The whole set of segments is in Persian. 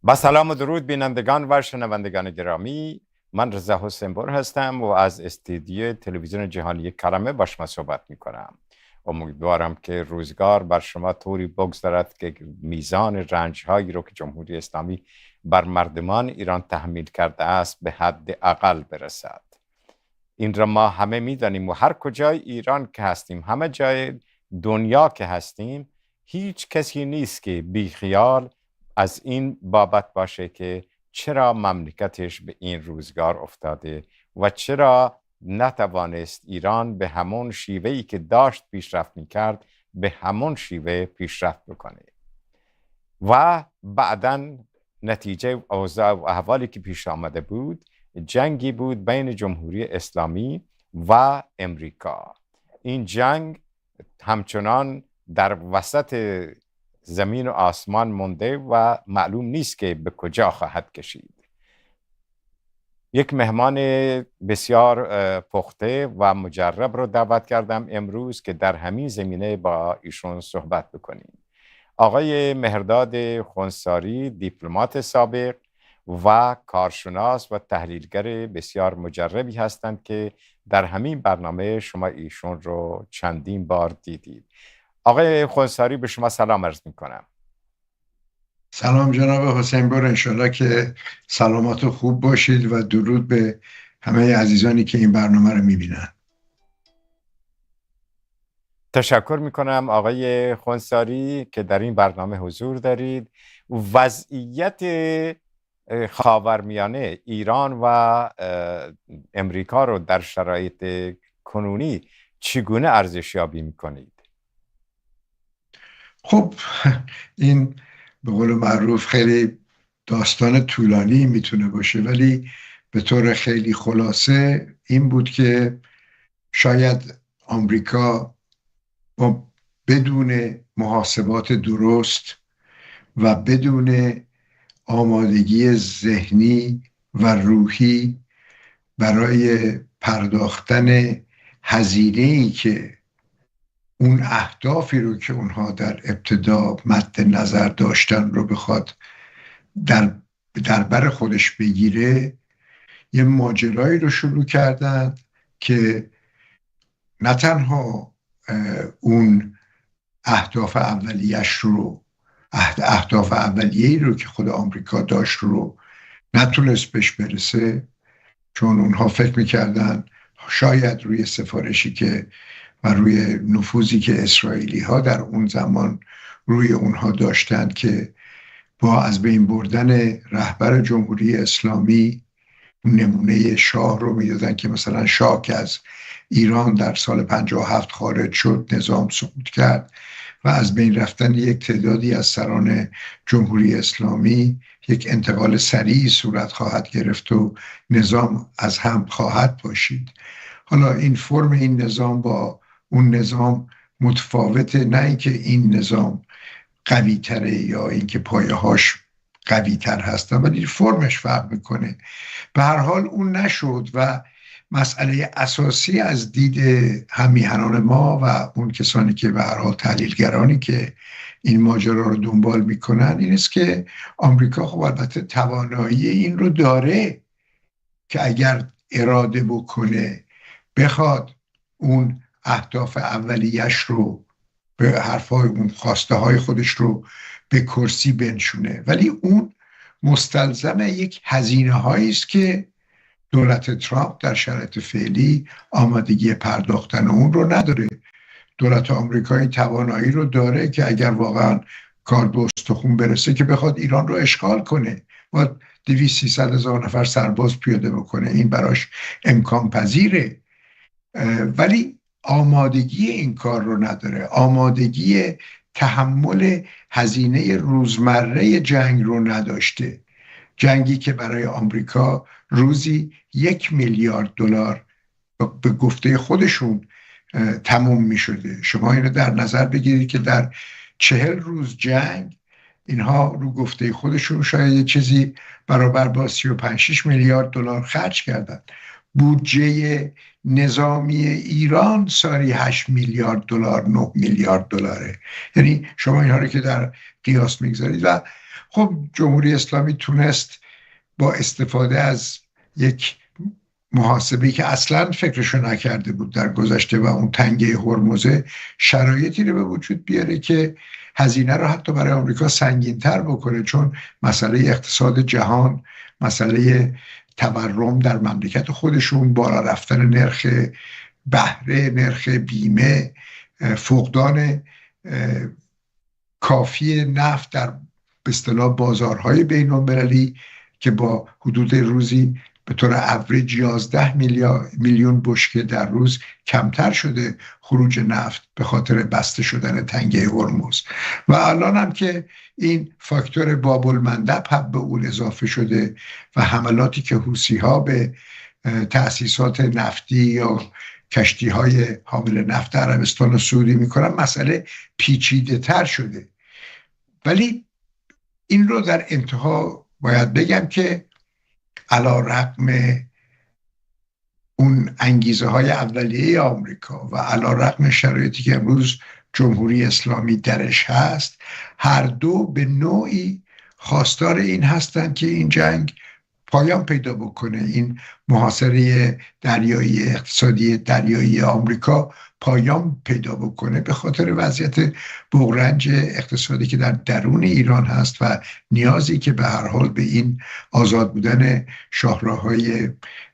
با سلام و درود بینندگان و شنوندگان گرامی، من رضا حسین بر هستم و از استودیوی تلویزیون جهانی کرمه با شما صحبت می کنم. امیدوارم که روزگار بر شما طوری بگذرد که میزان رنج‌هایی رو که جمهوری اسلامی بر مردمان ایران تحمیل کرده است به حد اقل برسد. این را ما همه می‌دانیم و هر کجای ایران که هستیم، همه جای دنیا که هستیم، هیچ کسی نیست که بیخیال از این بابت باشه که چرا مملکتش به این روزگار افتاده و چرا نتوانست ایران به همون شیوهی که داشت پیشرفت میکرد به همون شیوه پیشرفت بکنه. و بعداً نتیجه اوضاع و احوالی که پیش آمده بود، جنگی بود بین جمهوری اسلامی و امریکا. این جنگ همچنان در وسط زمین و آسمان مونده و معلوم نیست که به کجا خواهد کشید. یک مهمان بسیار پخته و مجرب رو دعوت کردم امروز که در همین زمینه با ایشون صحبت بکنیم. آقای مهرداد خونساری، دیپلمات سابق و کارشناس و تحلیلگر بسیار مجربی هستند که در همین برنامه شما ایشون رو چندین بار دیدید. آقای خونساری، به شما سلام عرض می کنم. سلام جناب حسین بر، انشالله که سلامت و خوب باشید و درود به همه عزیزانی که این برنامه رو می بینن. تشکر می کنم آقای خونساری که در این برنامه حضور دارید. وضعیت خاورمیانه، ایران و امریکا رو در شرایط کنونی چگونه ارزشیابی می کنید؟ خب این به قول معروف خیلی داستان طولانی میتونه باشه، ولی به طور خیلی خلاصه این بود که شاید آمریکا بدون محاسبات درست و بدون آمادگی ذهنی و روحی برای پرداختن هزینه‌ای که اون اهدافی رو که اونها در ابتدا مد نظر داشتن رو بخواد در بر خودش بگیره، یه ماجرایی رو شروع کردن که نه تنها اون اهداف اولیه‌ای رو که خود آمریکا داشت رو نتونست بهش برسه، چون اونها فکر میکردن شاید روی سفارشی که و روی نفوذی که اسرائیلی ها در اون زمان روی اونها داشتند که با از بین بردن رهبر جمهوری اسلامی نمونه شاه رو میدادن که مثلا شاه که از ایران در سال 57 خارج شد، نظام سقوط کرد و از بین رفتن یک تعدادی از سران جمهوری اسلامی یک انتقال سریع صورت خواهد گرفت و نظام از هم خواهد پاشید. حالا این فرم این نظام با اون نظام متفاوته، نه اینکه این نظام قوی تره یا اینکه پایه هاش قوی تر هستن، ولی فرمش فرق میکنه. به هر حال اون نشد و مسئله اساسی از دید همیهنان ما و اون کسانی که به هر حال تحلیلگرانی که این ماجرا رو دنبال میکنن این است که آمریکا خب البته توانایی این رو داره که اگر اراده بکنه بخواد اون اهداف اولیش رو به حرفای اون خواسته های خودش رو به کرسی بنشونه، ولی اون مستلزم یک هزینه هایی است که دولت ترامپ در شرایط فعلی آمادگی پرداختن اون رو نداره. دولت آمریکایی توانایی رو داره که اگر واقعا کار به استخون برسه که بخواد ایران رو اشغال کنه و 200-300 هزار نفر سرباز پیاده بکنه، این براش امکان پذیره، ولی آمادگی این کار رو نداره، آمادگی تحمل هزینه روزمره جنگ رو نداشته. جنگی که برای آمریکا روزی 1 میلیارد دلار به گفته خودشون تموم می شده. شما اینو در نظر بگیرید که در 40 روز جنگ اینها رو گفته خودشون شاید یه چیزی برابر با 35-6 میلیارد دلار خرج کردن. بودجه نظامی ایران سالی 8 میلیارد دلار 9 میلیارد دلاره. یعنی شما اینها رو که در قیاس میگذارید و خب جمهوری اسلامی تونست با استفاده از یک محاسبه‌ای که اصلا فکرشو نکرده بود در گذشته و اون تنگه هرمزه، شرایطی رو به وجود بیاره که هزینه رو حتی برای آمریکا سنگین‌تر بکنه، چون مسئله اقتصاد جهان، مسئله تورم در مملکت خودشون، بالا رفتن نرخ بهره، نرخ بیمه، فقدان کافی نفت در به اصطلاح بازارهای بین‌المللی که با حدود روزی به طور اوریج 11 میلیون بشکه در روز کمتر شده خروج نفت به خاطر بسته شدن تنگه هرمز. و الان هم که این فاکتور باب المندب هم به اون اضافه شده و حملاتی که حوثی‌ها به تأسیسات نفتی یا کشتی‌های حامل نفت عربستان و سعودی میکنن، مسئله پیچیده تر شده. ولی این رو در انتها باید بگم که علی‌رغم اون انگیزه های اولیه آمریکا و علی‌رغم شرایطی که امروز جمهوری اسلامی درش هست، هر دو به نوعی خواستار این هستند که این جنگ پایان پیدا بکنه، این محاصره دریایی اقتصادی دریایی آمریکا پایان پیدا بکنه، به خاطر وضعیت بغرنج اقتصادی که در درون ایران هست و نیازی که به هر حال به این آزاد بودن شاهراه‌های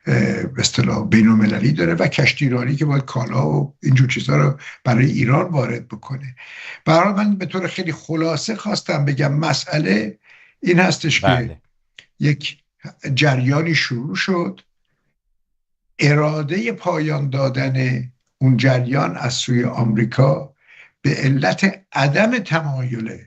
به اصطلاح بین‌المللی داره و کشتیرانی که باید کالا و اینجور چیزها رو برای ایران وارد بکنه. برای من به طور خیلی خلاصه خواستم بگم مسئله این هستش که یک جریانی شروع شد، اراده پایان دادن اون جریان از سوی آمریکا به علت عدم تمایل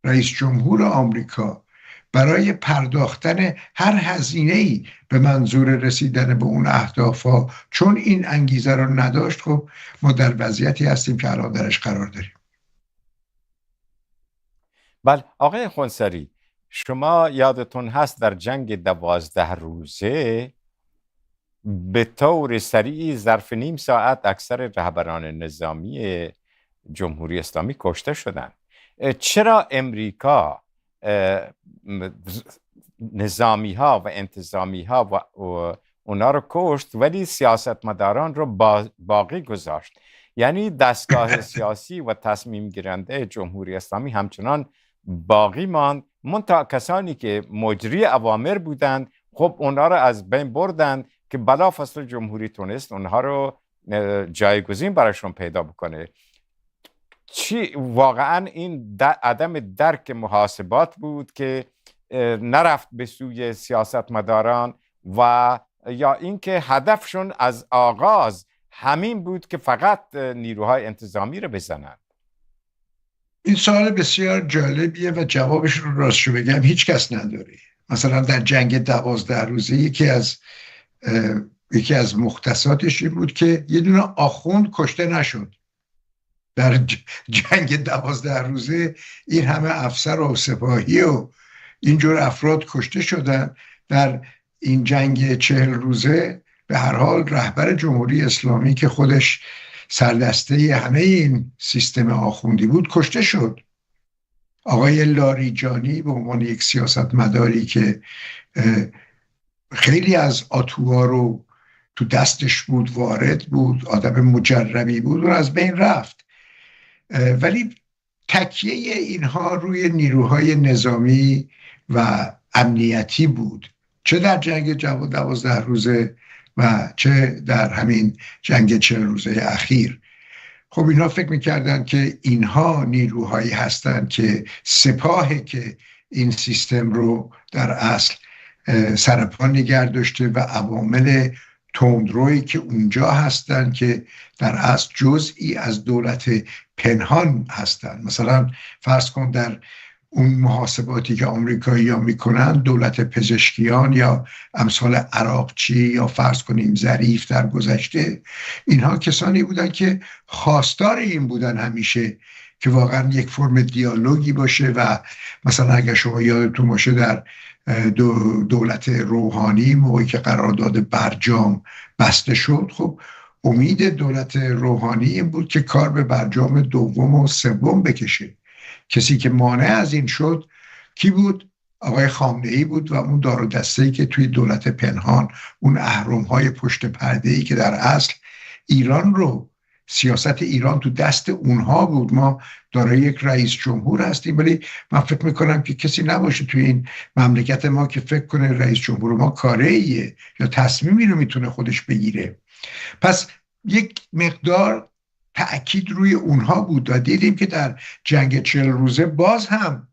رئیس جمهور آمریکا برای پرداختن هر هزینه‌ای به منظور رسیدن به اون اهداف‌ها، چون این انگیزه رو نداشت. خب ما در وضعیتی هستیم که الان درش قرار داریم. بله آقای خونسری، شما یادتون هست در جنگ 12 روزه به طور سریع ظرف نیم ساعت اکثر رهبران نظامی جمهوری اسلامی کشته شدند. چرا امریکا نظامی ها و انتظامی ها و اونا رو کشت ولی سیاستمداران رو باقی گذاشت؟ یعنی دستگاه سیاسی و تصمیم گیرنده جمهوری اسلامی همچنان باقی ماند، منتها کسانی که مجری اوامر بودند خب اونا رو از بین بردند که بلافاصله جمهوری تونست اونها رو جایگزین براشون پیدا بکنه. چی واقعا این عدم درک محاسبات بود که نرفت به سوی سیاستمداران، و یا اینکه هدفشون از آغاز همین بود که فقط نیروهای انتظامی رو بزنند؟ این سوال بسیار جالبیه و جوابش رو راستشو بگم هیچ کس نداره. مثلا در جنگ 12 روزه یکی از مختصاتش این بود که یه دونه آخوند کشته نشد. در جنگ 12 روزه این همه افسر و سپاهی و اینجور افراد کشته شدن. در این جنگ 40 روزه به هر حال رهبر جمهوری اسلامی که خودش سردسته همه این سیستم آخوندی بود کشته شد. آقای لاریجانی به عنوان یک سیاستمداری که خیلی از آتوها رو تو دستش بود، وارد بود، آدم مجربی بود، و از بین رفت. ولی تکیه اینها روی نیروهای نظامی و امنیتی بود، چه در جنگ 12 روزه و چه در همین جنگ 40 روزه اخیر. خب اینها فکر میکردن که اینها نیروهایی هستند که سپاهی که این سیستم رو در اصل سرپا نگه داشته و عوامل تندرویی که اونجا هستن که در اصل جزئی از دولت پنهان هستن. مثلا فرض کن در اون محاسباتی که آمریکایی‌ها میکنن، دولت پزشکیان یا امثال عراقچی یا فرض کنیم ظریف در گذشته، اینها کسانی بودن که خواستار این بودن همیشه که واقعا یک فرم دیالوگی باشه. و مثلا اگر شما یادتون باشه در دولت روحانی موقعی که قرارداد برجام بسته شد، خب امید دولت روحانی این بود که کار به برجام دوم و سوم بکشه. کسی که مانع از این شد کی بود؟ آقای خامنه‌ای بود و اون دار و دسته‌ای که توی دولت پنهان، اون اهرم‌های پشت پرده‌ای که در اصل ایران رو، سیاست ایران تو دست اونها بود. ما دارای یک رئیس جمهور هستیم، ولی من فکر میکنم که کسی نباشه توی این مملکت ما که فکر کنه رئیس جمهور ما کاریه یا تصمیمی رو میتونه خودش بگیره. پس یک مقدار تأکید روی اونها بود و دیدیم که در جنگ 40 روزه باز هم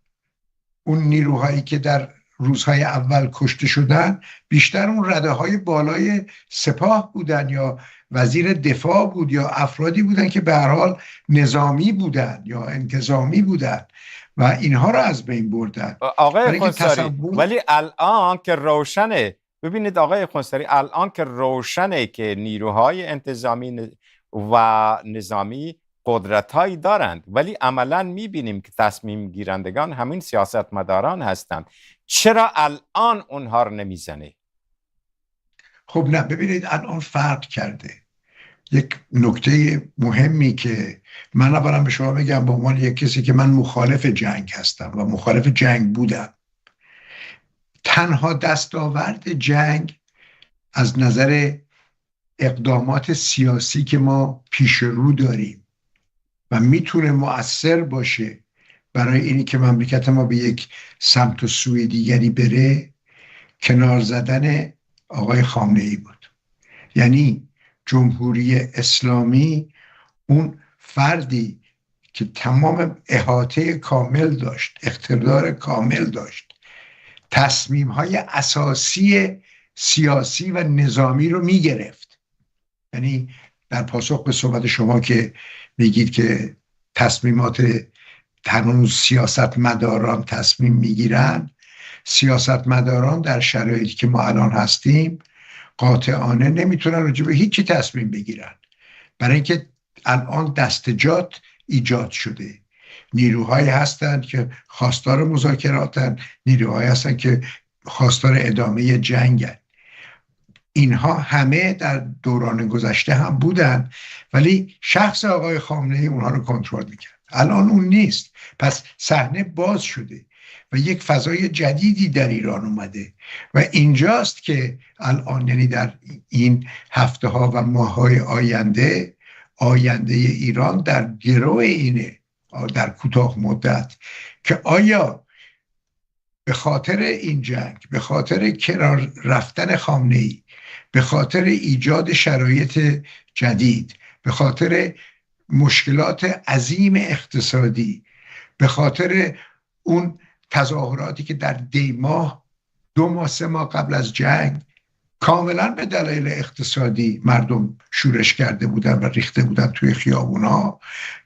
اون نیروهایی که در روزهای اول کشته شدن بیشتر اون رده های بالای سپاه بودن یا وزیر دفاع بود یا افرادی بودن که به هر حال نظامی بودن یا انتظامی بودن و اینها رو از بین بردن. آقای خونساری ولی الان که روشنه، ببینید آقای خونساری، الان که روشنه که نیروهای انتظامی و نظامی قدرت‌هایی دارند، ولی عملاً می‌بینیم که تصمیم گیرندگان همین سیاستمداران هستند. چرا الان اونها رو نمیزنه؟ خب نه، ببینید الان فرق کرده. یک نکته مهمی که من اولا به شما بگم به عنوان یک کسی که من مخالف جنگ هستم و مخالف جنگ بودم، تنها دستاورد جنگ از نظر اقدامات سیاسی که ما پیش رو داریم و میتونه مؤثر باشه برای اینی که مملکت ما به یک سمت و سوی دیگری بره، کنار زدن آقای خامنه‌ای بود. یعنی جمهوری اسلامی اون فردی که تمام احاطه کامل داشت، اقتدار کامل داشت، تصمیم‌های اساسی سیاسی و نظامی رو میگرفت. یعنی در پاسخ به صحبت شما که میگید که تصمیمات هنوز سیاستمداران تصمیم میگیرن، سیاستمداران در شرایطی که ما الان هستیم قاطعانه نمیتونن راجع به هیچی تصمیم بگیرن، برای اینکه الان دستجات ایجاد شده. نیروهایی هستند که خواستار مذاکراتن، نیروهایی هستند که خواستار ادامه جنگن. اینها همه در دوران گذشته هم بودن، ولی شخص آقای خامنه‌ای اونها رو کنترل میکرد. الان اون نیست، پس صحنه باز شده و یک فضای جدیدی در ایران اومده و اینجاست که الان، یعنی در این هفته ها و ماه های آینده ایران در گرو اینه، در کوتاه مدت، که آیا به خاطر این جنگ، به خاطر کنار رفتن خامنه‌ای، به خاطر ایجاد شرایط جدید، به خاطر مشکلات عظیم اقتصادی، به خاطر اون تظاهراتی که در دیماه 2 ماه 3 ماه قبل از جنگ کاملا به دلایل اقتصادی مردم شورش کرده بودن و ریخته بودن توی خیابونا،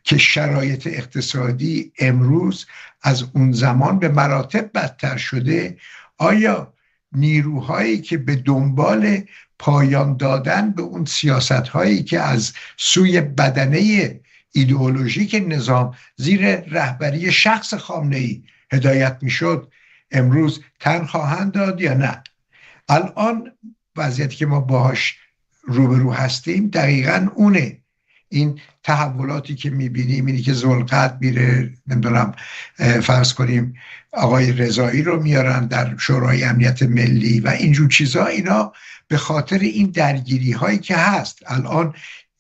که شرایط اقتصادی امروز از اون زمان به مراتب بدتر شده، آیا نیروهایی که به دنبال پایان دادن به اون سیاست‌هایی که از سوی بدنه ایدئولوژیک نظام زیر رهبری شخص خامنه‌ای هدایت میشد امروز تن خواهند داد یا نه؟ الان وضعیتی که ما باهاش روبرو هستیم دقیقاً اونه. این تحولاتی که میبینیم، اینی که ذوالقعد میره، نمیدونم فرض کنیم آقای رضایی رو میارن در شورای امنیت ملی و اینجور چیزا، اینا به خاطر این درگیری هایی که هست. الان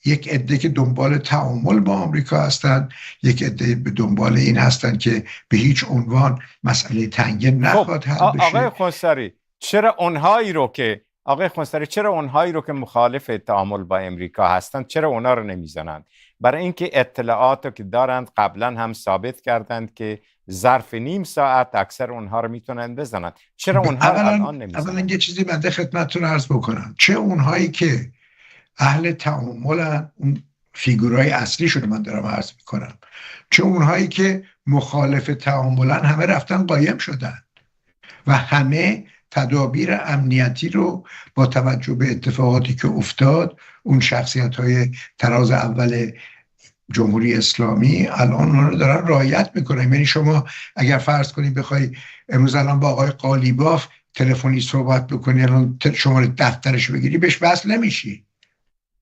یک عده که دنبال تعامل با آمریکا هستن، یک عده به دنبال این هستن که به هیچ عنوان مسئله تنگه نخواد حل بشه. آقای خونساری، چرا اونهایی رو که مخالف تعامل با امریکا هستند، چرا اونا رو نمیزنند؟ برای اینکه اطلاعاتی که دارند قبلا هم ثابت کردند که ظرف نیم ساعت اکثر اونها رو میتونن بزنند. چرا اونها رو الان نمیزنند؟ اولا یه چیزی بنده خدمتتون عرض بکنم، چه اونهایی که اهل تعاملن، اون فیگورای اصلیشون من دارم عرض میکنم، چه اونهایی که مخالف تعاملن، همه رفتن قایم شدن و همه تدابیر امنیتی رو با توجه به اتفاقاتی که افتاد، اون شخصیت‌های تراز اول جمهوری اسلامی الان اون رو دارن رعایت میکنن. یعنی شما اگر فرض کنید بخوای امروز الان با آقای قالیباف تلفنی صحبت بکنی، الان شماره دفترش بگیری، بهش وصل نمیشی،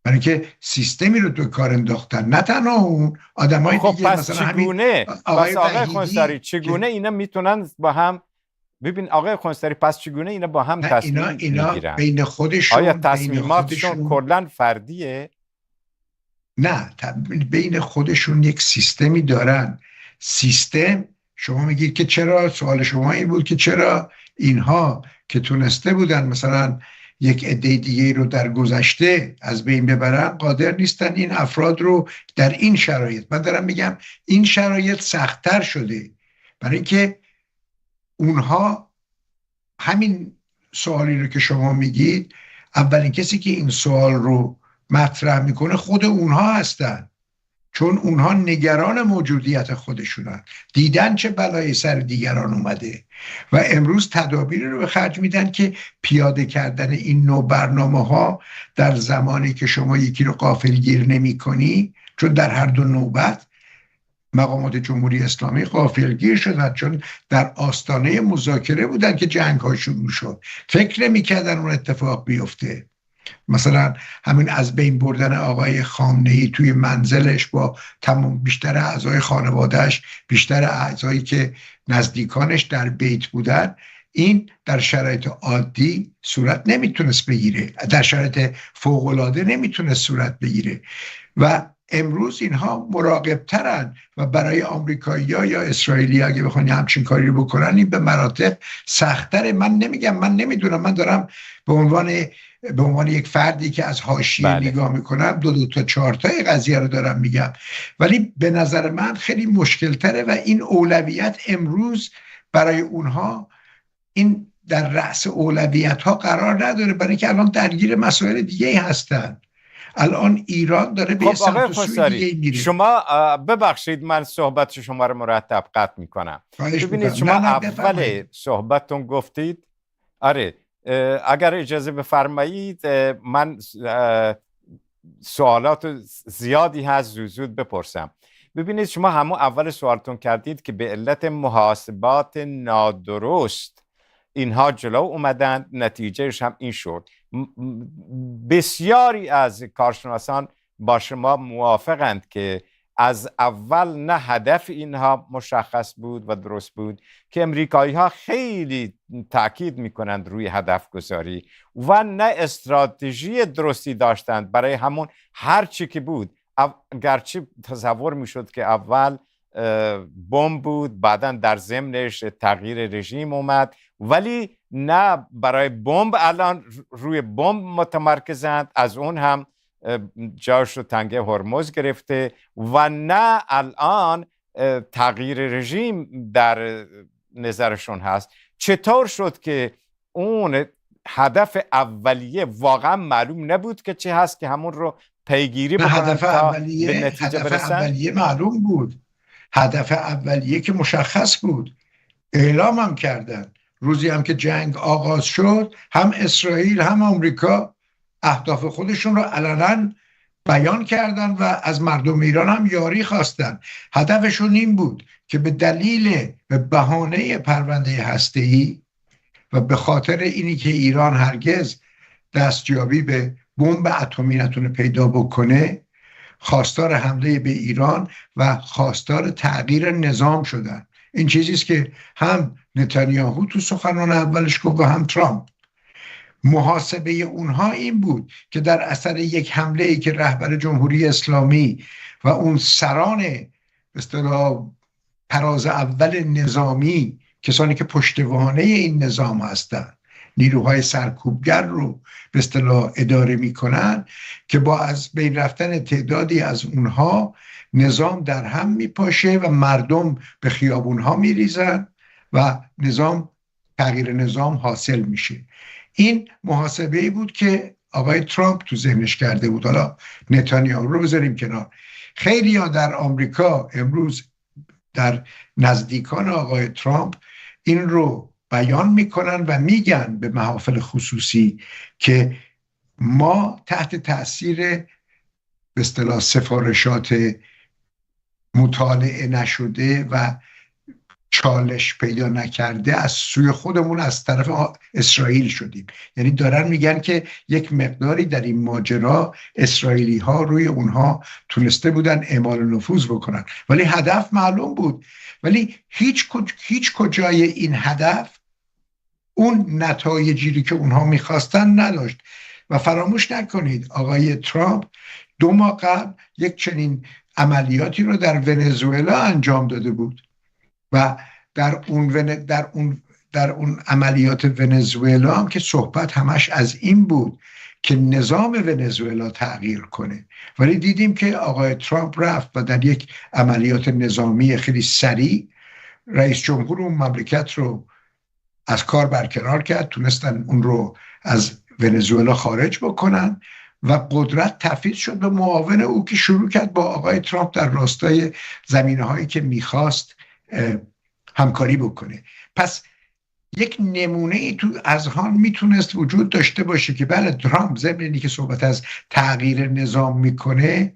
برای که سیستمی رو تو کار انداختن. نه تنها اون، آدمای خب دیگه پس مثلا چگونه آقای خونساری چگونه اینا میتونن با هم ببین آقای خونسری، پس چگونه اینا با هم نه، تصمیم اینا میگیرن؟ بین خودشون، آیا تصمیماتشون کلا فردیه؟ نه، بین خودشون یک سیستمی دارن. سیستم، شما میگید که چرا، سوال شما این بود که چرا اینها که تونسته بودن مثلا یک عده دیگه رو در گذشته از بین ببرن، قادر نیستن این افراد رو در این شرایط. من دارم میگم این شرایط سخت‌تر شده، برای اینکه اونها همین سوالی رو که شما میگید، اولین کسی که این سوال رو مطرح میکنه خود اونها هستن، چون اونها نگران موجودیت خودشونن، دیدن چه بلایی سر دیگران اومده و امروز تدابیری رو به خرج میدن که پیاده کردن این نوع برنامه ها در زمانی که شما یکی رو غافلگیر نمی کنی، چون در هر دو نوبت مقامات جمهوری اسلامی غافلگیر شدن، چون در آستانه مذاکره بودن که جنگ ها شروع شد، فکر نمی کردن اون اتفاق بیفته. مثلا همین از بین بردن آقای خامنه‌ای توی منزلش با تمام بیشتر اعضای خانوادهش، بیشتر اعضایی که نزدیکانش در بیت بودن، این در شرایط عادی صورت نمیتونست بگیره، در شرایط فوق‌العاده نمیتونست صورت بگیره و امروز اینها مراقب‌ترن و برای آمریکایی‌ها یا اسرائیلی اگه بخوان همچین کاری رو بکنن این به مراتب سخت‌تره. من نمیگم، من نمیدونم، من دارم به عنوان یک فردی که از حاشیه نگاه میکنم، دو تا چهار تا قضیه رو دارم میگم، ولی به نظر من خیلی مشکل تره و این اولویت امروز برای اونها این در رأس اولویت ها قرار نداره، برای که الان درگیر مسائل دیگه هستن. الان ایران داره به سمت و سوی دیگه میره. شما ببخشید من صحبت شما رو مرتب قطع میکنم. ببینید شما اول صحبتتون گفتید، آره اگر اجازه بفرمایید من سوالات زیادی هست زود بپرسم. ببینید شما همون اول سوالتون کردید که به علت محاسبات نادرست اینها جلو اومدن، نتیجهش هم این شد. بسیاری از کارشناسان با شما موافقند که از اول نه هدف اینها مشخص بود و درست بود، که امریکایی ها خیلی تاکید میکنند روی هدف گذاری و نه استراتژی درستی داشتند برای همون هر چی که بود. گرچه تصور میشد که اول بمب بود، بعدا در ضمنش تغییر رژیم اومد، ولی نه برای بمب الان روی بمب متمرکزند، از اون هم جاش رو تنگه هرمز گرفته، و نه الان تغییر رژیم در نظرشون هست. چطور شد که اون هدف اولیه واقعا معلوم نبود که چه هست که همون رو پیگیری بکنن هدف تا اولیه، به نتیجه هدف برسن؟ اولیه معلوم بود، هدف اولیه که مشخص بود، اعلام هم کردن. روزی هم که جنگ آغاز شد، هم اسرائیل هم آمریکا اهداف خودشون رو علنا بیان کردن و از مردم ایران هم یاری خواستن. هدفشون این بود که به دلیل به بهانه پرونده هسته‌ای و به خاطر اینی که ایران هرگز دستیابی به بمب اتمی نتونه پیدا بکنه، خواستار حمله به ایران و خواستار تغییر نظام شدن. این چیزیست که هم نتانیاهو تو سخنان اولش گفت و هم ترامپ. محاسبه اونها این بود که در اثر یک حمله ای که رهبر جمهوری اسلامی و اون سران به اصطلاح پراز اول نظامی، کسانی که پشتوانه این نظام هستن، نیروهای سرکوبگر رو به اصطلاح اداره میکنن، که با از بین رفتن تعدادی از اونها نظام در هم میپاشه و مردم به خیابونها میریزن و تغییر نظام حاصل میشه. این محاسبه‌ای بود که آقای ترامپ تو ذهنش کرده بود. حالا نتانیاهو رو بذاریم کنار. خیلی‌ها در آمریکا امروز در نزدیکان آقای ترامپ این رو بیان میکنن و میگن به محافل خصوصی که ما تحت تأثیر به اصطلاح سفارشات مطالعه نشده و چالش پیدا نکرده از سوی خودمون از طرف اسرائیل شدیم. یعنی دارن میگن که یک مقداری در این ماجرا اسرائیلی ها روی اونها تونسته بودن اعمال نفوذ بکنن، ولی هدف معلوم بود. ولی هیچ کجای این هدف اون نتایجی که اونها میخواستن نداشت. و فراموش نکنید آقای ترامپ 2 ماه قبل یک چنین عملیاتی رو در ونزوئلا انجام داده بود و در اون عملیات ونزوئلا هم که صحبت همش از این بود که نظام ونزوئلا تغییر کنه، ولی دیدیم که آقای ترامپ رفت و در یک عملیات نظامی خیلی سریع رئیس جمهور اون مملکت رو از کار برکنار کرد، تونستن اون رو از ونزوئلا خارج بکنن و قدرت تفویض شد به معاون او که شروع کرد با آقای ترامپ در راستای زمینه‌هایی که میخواست همکاری بکنه. پس یک نمونه ای تو اذهان میتونست وجود داشته باشه که بله ترامپ ضمن اینی که صحبت از تغییر نظام میکنه،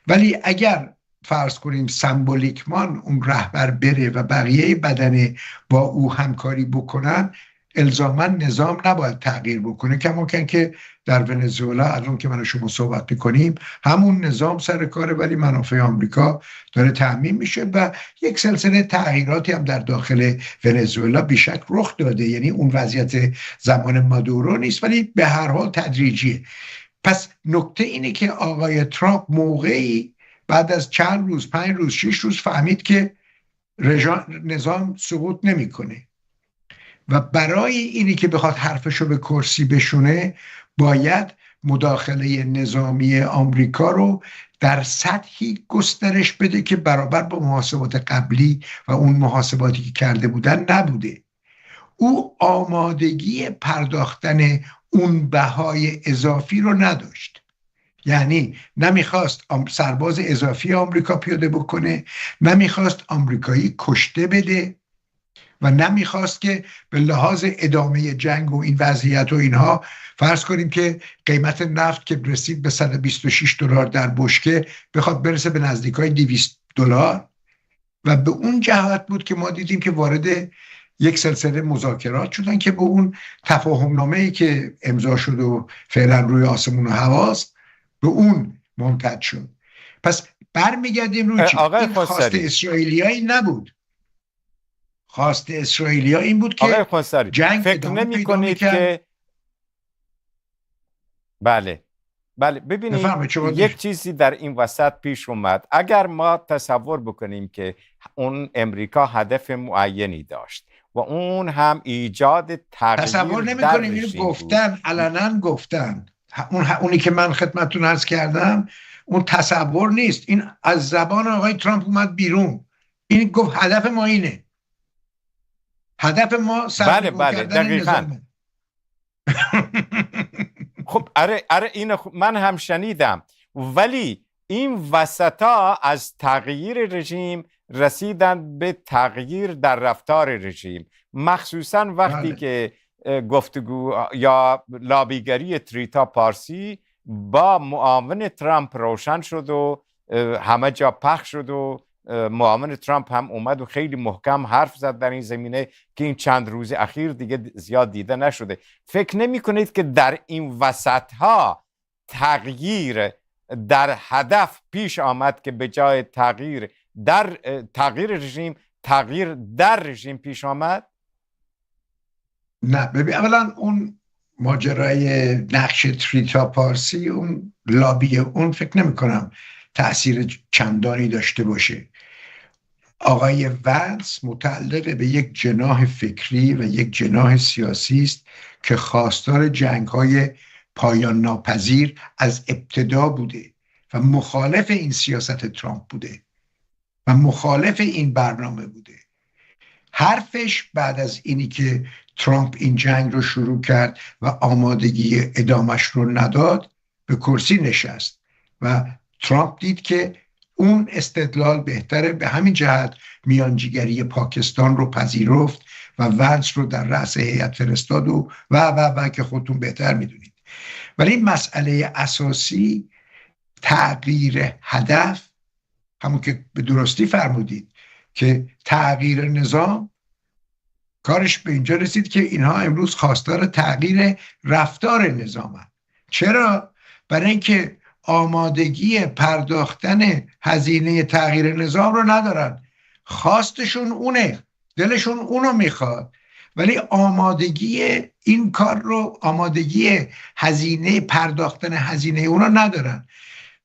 ولی اگر فرض کنیم سمبولیکمان اون رهبر بره و بقیه بدنه با او همکاری بکنن، الزاما نظام نباید تغییر بکنه. کما که در ونزوئلا الان که من و شما صحبت میکنیم همون نظام سر کاره، ولی منافع آمریکا داره تأمین میشه و یک سلسله تغییراتی هم در داخل ونزوئلا بیشک رخ داده. یعنی اون وضعیت زمان مادورو نیست، ولی به هر حال تدریجیه. پس نکته اینه که آقای ترامپ موقعی بعد از چند روز، 5 روز، 6 روز فهمید که نظام سقوط نمیکنه و برای اینی که بخواد حرفشو به کرسی بشونه باید مداخله نظامی آمریکا رو در سطحی گسترش بده که برابر با محاسبات قبلی و اون محاسباتی که کرده بودن نبوده. او آمادگی پرداختن اون بهای اضافی رو نداشت. یعنی نمیخواست سرباز اضافی آمریکا پیاده بکنه، نمیخواست آمریکایی کشته بده و نمیخواست که به لحاظ ادامه جنگ و این وضعیت و اینها، فرض کنیم که قیمت نفت که رسید به $126 در بشکه بخواد برسه به نزدیکای $200 و به اون جهت بود که ما دیدیم که وارد یک سلسله مذاکرات شدن که به اون تفاهمنامه‌ای که امضا شد و فعلا روی آسمون و هواست به اون منتج شد. پس برمیگردیم روی چی؟ این خواست اسرائیلیایی نبود. خواست اسرائیلیا این بود که جنگ فکر نمی کنید که بله ببینید یک چیزی در این وسط پیش اومد. اگر ما تصور بکنیم که اون امریکا هدف معینی داشت و اون هم ایجاد تغییر تصور نمی کنیم، اینو گفتن، علنا گفتن. اونی که من خدمتتون عرض کردم اون تصور نیست، این از زبان آقای ترامپ اومد بیرون. این گفت هدف ما اینه، هدف ما بله دقیقاً. خب آره اینو من هم شنیدم، ولی این وسطا از تغییر رژیم رسیدن به تغییر در رفتار رژیم، مخصوصا وقتی که گفتگو یا لابیگری تریتا پارسی با معاون ترامپ روشن شد و همه جا پخش شد و معاون ترامپ هم اومد و خیلی محکم حرف زد در این زمینه که این چند روز اخیر دیگه زیاد دیده نشده. فکر نمی کنید که در این وسط ها تغییر در هدف پیش آمد که به جای تغییر رژیم، تغییر در رژیم پیش آمد؟ نه ببین، اولا اون ماجرای نقش تریتا پارسی، اون لابی اون فکر نمی کنم تأثیر چندانی داشته باشه. آقای ونس متعلق به یک جناح فکری و یک جناح سیاسی است که خواستار جنگ‌های پایان ناپذیر از ابتدا بوده و مخالف این سیاست ترامپ بوده و مخالف این برنامه بوده. حرفش بعد از اینی که ترامپ این جنگ رو شروع کرد و آمادگی ادامش رو نداد، به کرسی نشست و ترامپ دید که اون استدلال بهتره، به همین جهت میانجیگری پاکستان رو پذیرفت و ونس رو در رأس هیئت فرستاد و که خودتون بهتر میدونید. ولی مسئله اساسی تغییر هدف، همون که به درستی فرمودید که تغییر نظام، کارش به اینجا رسید که اینها امروز خواستار تغییر رفتار نظامن. چرا؟ برای اینکه آمادگی پرداختن هزینه تغییر نظام رو ندارن. خواستشون اونه، دلشون اونو میخواد ولی آمادگی این کار رو، آمادگی هزینه پرداختن هزینه اونا ندارن.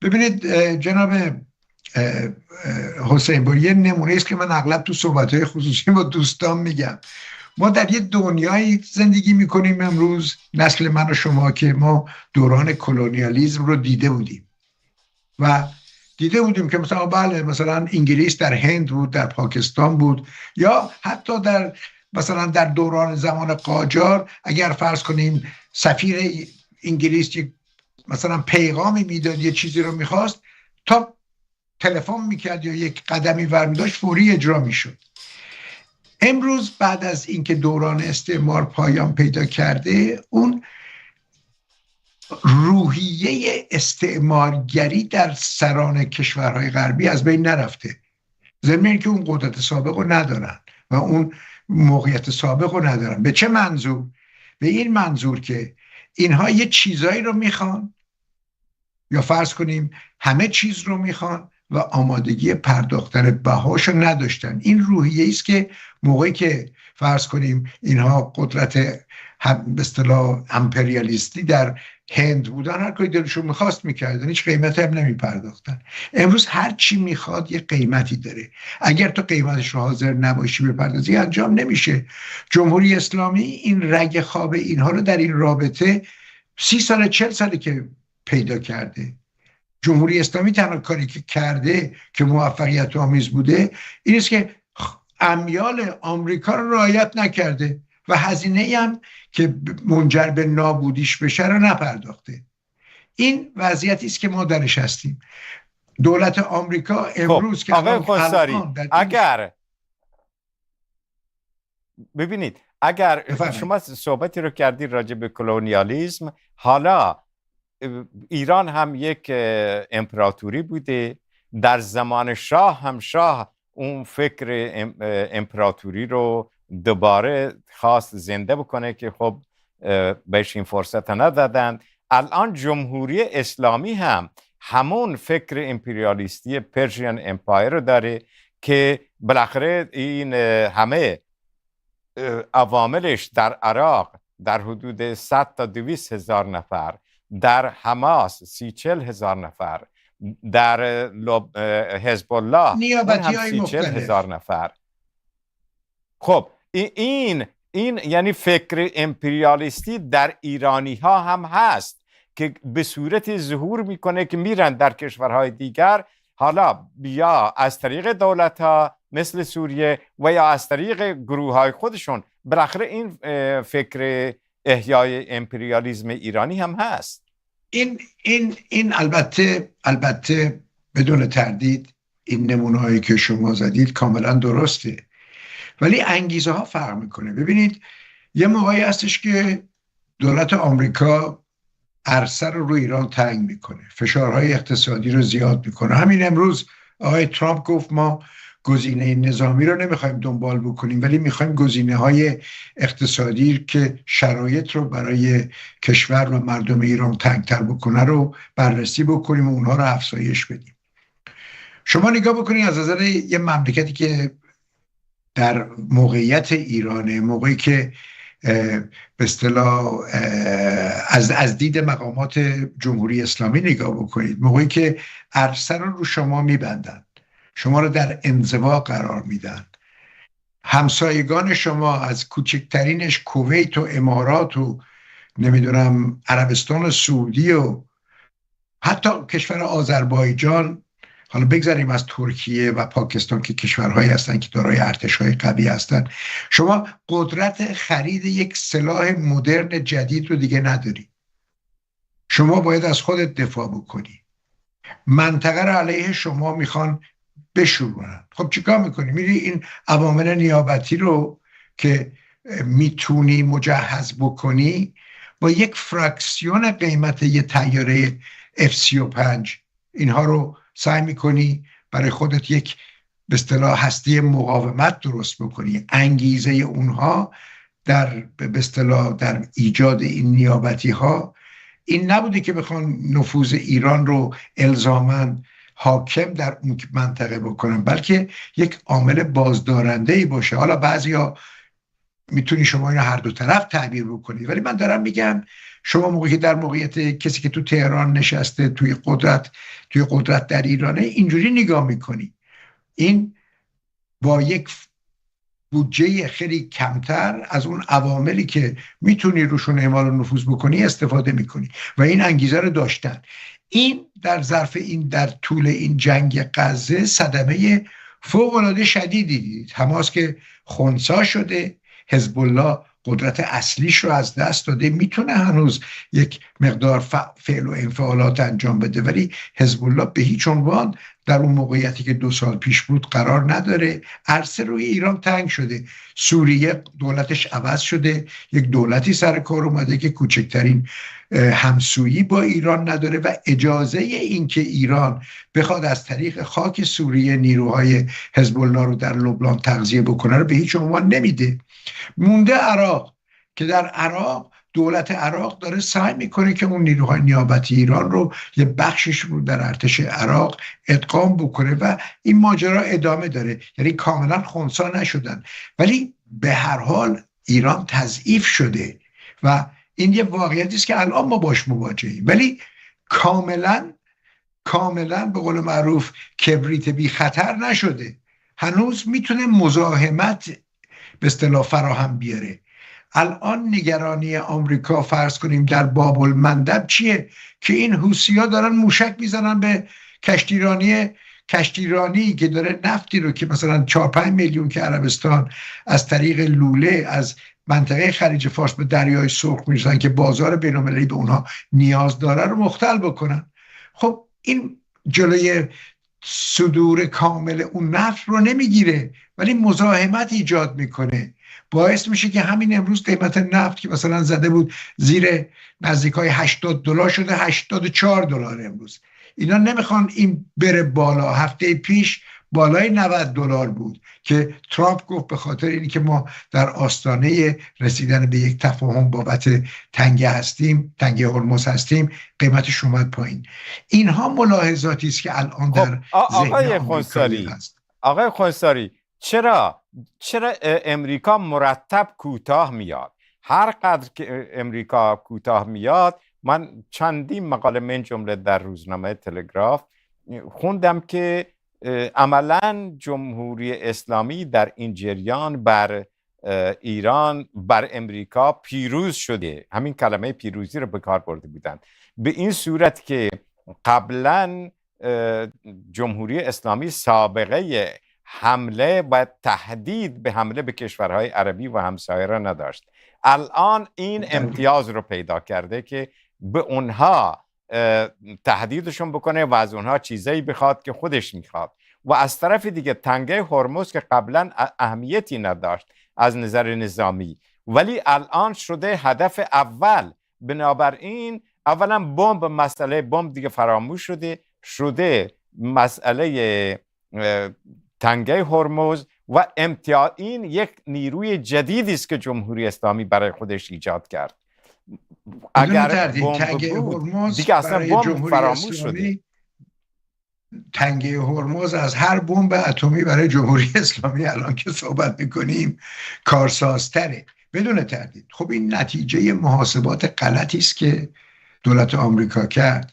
ببینید جناب حسین بر یه نمونه است که من اغلب تو صحبت‌های خصوصی با دوستان میگم. ما در یه دنیایی زندگی میکنیم امروز، نسل من و شما، که ما دوران کلونیالیسم رو دیده بودیم و دیده بودیم که مثلا بله مثلا انگلیس در هند بود، در پاکستان بود، یا حتی در مثلا در دوران زمان قاجار اگر فرض کنیم سفیر انگلیس مثلا پیغامی میداد، یه چیزی رو میخواست، تا تلفن میکرد یا یک قدمی برمیداشت فوری اجرا میشد. امروز بعد از اینکه دوران استعمار پایان پیدا کرده، اون روحیه استعمارگری در سران کشورهای غربی از بین نرفته. ضمن اینکه اون قدرت سابق رو ندارن و اون موقعیت سابق رو ندارن. به چه منظور؟ به این منظور که اینها یه چیزایی رو میخوان، یا فرض کنیم همه چیز رو میخوان و آمادگی پرداختن بهاشو نداشتن. این روحیه است که موقعی که فرض کنیم اینها قدرت به اصطلاح امپریالیستی در هند بودن، هر کاری دلشون میخواست میکردن، هیچ قیمتی هم نمیپرداختن. امروز هر چی میخواد یه قیمتی داره، اگر تو قیمتش رو حاضر نباشی بپردازی انجام نمیشه. جمهوری اسلامی این رگ خواب اینها رو در این رابطه 30 سال 40 ساله که پیدا کرده. جمهوری اسلامی تنها کاری که کرده که موفقیت آمیز بوده این است که امیال آمریکا رو رعایت نکرده و هزینه هم که منجر به نابودیش بشه رو نپرداخته. این وضعیتی است که ما درش هستیم. دولت آمریکا امروز که آقای خساری، اگر ببینید، اگر شما صحبتی رو کردید راجع به کلونیالیسم، حالا ایران هم یک امپراتوری بوده. در زمان شاه هم شاه اون فکر امپراتوری رو دوباره خواست زنده بکنه که خب بهش این فرصت ندادن. الان جمهوری اسلامی هم همون فکر امپریالیستی پرژین امپایر رو داره که بالاخره این همه عواملش در عراق در حدود 100 تا 200 هزار نفر، در حماس 30-40 هزار نفر، در حزب الله نیابتی 30-40 هزار نفر. خب این یعنی فکر امپریالیستی در ایرانی ها هم هست که به صورت ظهور میکنه که میرن در کشورهای دیگر، حالا یا از طریق دولت ها مثل سوریه و یا از طریق گروه های خودشون. بالاخره این فکر احیای امپریالیسم ایرانی هم هست. این البته بدون تردید این نمونه هایی که شما زدید کاملا درسته، ولی انگیزه ها فرق میکنه. ببینید یه موقعی هستش که دولت آمریکا عرصه رو ایران تنگ میکنه، فشارهای اقتصادی رو زیاد میکنه. همین امروز آقای ترامپ گفت ما گزینه نظامی رو نمیخوایم دنبال بکنیم، ولی میخوایم گزینه‌های اقتصادی که شرایط رو برای کشور و مردم ایران تنگتر بکنه رو بررسی بکنیم و اونها رو افزایش بدیم. شما نگاه بکنید از نظر یه مملکتی که در موقعیت ایرانه، موقعی که به اصطلاح از دید مقامات جمهوری اسلامی نگاه بکنید، موقعی که عرصه رو شما میبندن، شما رو در انزوا قرار میدن، همسایگان شما از کوچکترینش کویت و امارات و نمیدونم عربستان و سعودی و حتی کشور آذربایجان، حالا بگذاریم از ترکیه و پاکستان که کشورهایی هستن که دارای ارتش‌های قوی هستن، شما قدرت خرید یک سلاح مدرن جدید رو دیگه نداری. شما باید از خودت دفاع بکنی. منطقه رو علیه شما میخوان بشورونن. خب چیکار میکنی؟ میری این عوامل نیابتی رو که میتونی مجهز بکنی با یک فراکسیون قیمت یه طیاره F-35 اینها رو سعی میکنی برای خودت یک به اصطلاح هسته مقاومت درست بکنی. انگیزه اونها در به اصطلاح در ایجاد این نیابتی ها این نبوده که بخوان نفوذ ایران رو الزاماً حاکم در اون منطقه بکنن، بلکه یک عامل بازدارنده‌ای باشه. حالا بعضیا میتونی شما اینو هر دو طرف تعبیر بکنید، ولی من دارم میگم شما موقعی که در موقعیت کسی که تو تهران نشسته توی قدرت در ایرانه اینجوری نگاه میکنی، این با یک بودجه خیلی کمتر از اون عواملی که میتونی روشون اعمال نفوذ بکنی استفاده میکنی و این انگیزه رو داشتن. این در طول این جنگ غزه صدمه فوق العاده شدیدی دید. حماس که خنثی شده، حزب الله قدرت اصلیش رو از دست داده، میتونه هنوز یک مقدار فعل و انفعالات انجام بده، ولی حزب الله به هیچ عنوان در اون موقعیتی که 2 سال پیش بود قرار نداره. عرصه روی ایران تنگ شده، سوریه دولتش عوض شده، یک دولتی سر کار اومده که کوچکترین همسویی با ایران نداره و اجازه این که ایران بخواد از طریق خاک سوریه نیروهای حزب الله رو در لبنان تغذیه بکنه رو به هیچ عنوان نمیده. مونده عراق که در عراق دولت عراق داره سعی میکنه که اون نیروهای نیابتی ایران رو یه بخشش رو در ارتش عراق ادغام بکنه و این ماجرا ادامه داره، یعنی کاملا خنثی نشدن، ولی به هر حال ایران تضعیف شده و این یه واقعیتی است که الان ما باش مواجهیم، ولی کاملا به قول معروف کبریت بی خطر نشده، هنوز میتونه مزاحمت به اصطلاح فراهم بیاره. الان نگرانی آمریکا فرض کنیم در باب المندب چیه؟ که این حوثی‌ها دارن موشک میزنن به کشتیرانی که داره نفتی رو که مثلا 4-5 میلیون که عربستان از طریق لوله از منطقه خلیج فارس به دریای سرخ میرسن که بازار بین‌المللی به اونها نیاز داره رو مختل بکنن. خب این جلوی صدور کامل اون نفت رو نمیگیره، ولی مزاحمت ایجاد میکنه، باعث میشه که همین امروز قیمت نفت که مثلا زده بود زیر نزدیکای $80 شده $84 امروز. اینا نمیخوان این بره بالا. هفته پیش بالای $90 بود که ترامپ گفت به خاطر اینی که ما در آستانه رسیدن به یک تفاهم بابت تنگ هرمز هستیم قیمتش اومد پایین. اینها ملاحظاتی است که الان در ذهن آمریکایی هست. آقای خنثاری، چرا امریکا مرتب کوتاه میاد؟ هر قدر که امریکا کوتاه میاد، من چندین مقاله من جمله در روزنامه تلگراف خوندم که عملاً جمهوری اسلامی در این جریان بر ایران، بر امریکا پیروز شده. همین کلمه پیروزی رو به کار برده بودن، به این صورت که قبلاً جمهوری اسلامی سابقه حمله و تهدید به حمله به کشورهای عربی و همسایه را نداشت. الان این امتیاز رو پیدا کرده که به اونها تهدیدشون بکنه و از اونها چیزایی بخواد که خودش میخواد، و از طرف دیگه تنگه هرمز که قبلا اهمیتی نداشت از نظر نظامی ولی الان شده هدف اول. بنابراین اولا مسئله بمب دیگه فراموش شده مسئله تنگه هرمز و این یک نیروی جدیدی است که جمهوری اسلامی برای خودش ایجاد کرد. اگر تنگه هرمز دیگه اصلا بمب فراموش شده. تنگه هرمز از هر بمب اتمی برای جمهوری اسلامی الان که صحبت میکنیم کارسازتره بدون تردید. خب این نتیجه محاسبات غلطی است که دولت آمریکا کرد.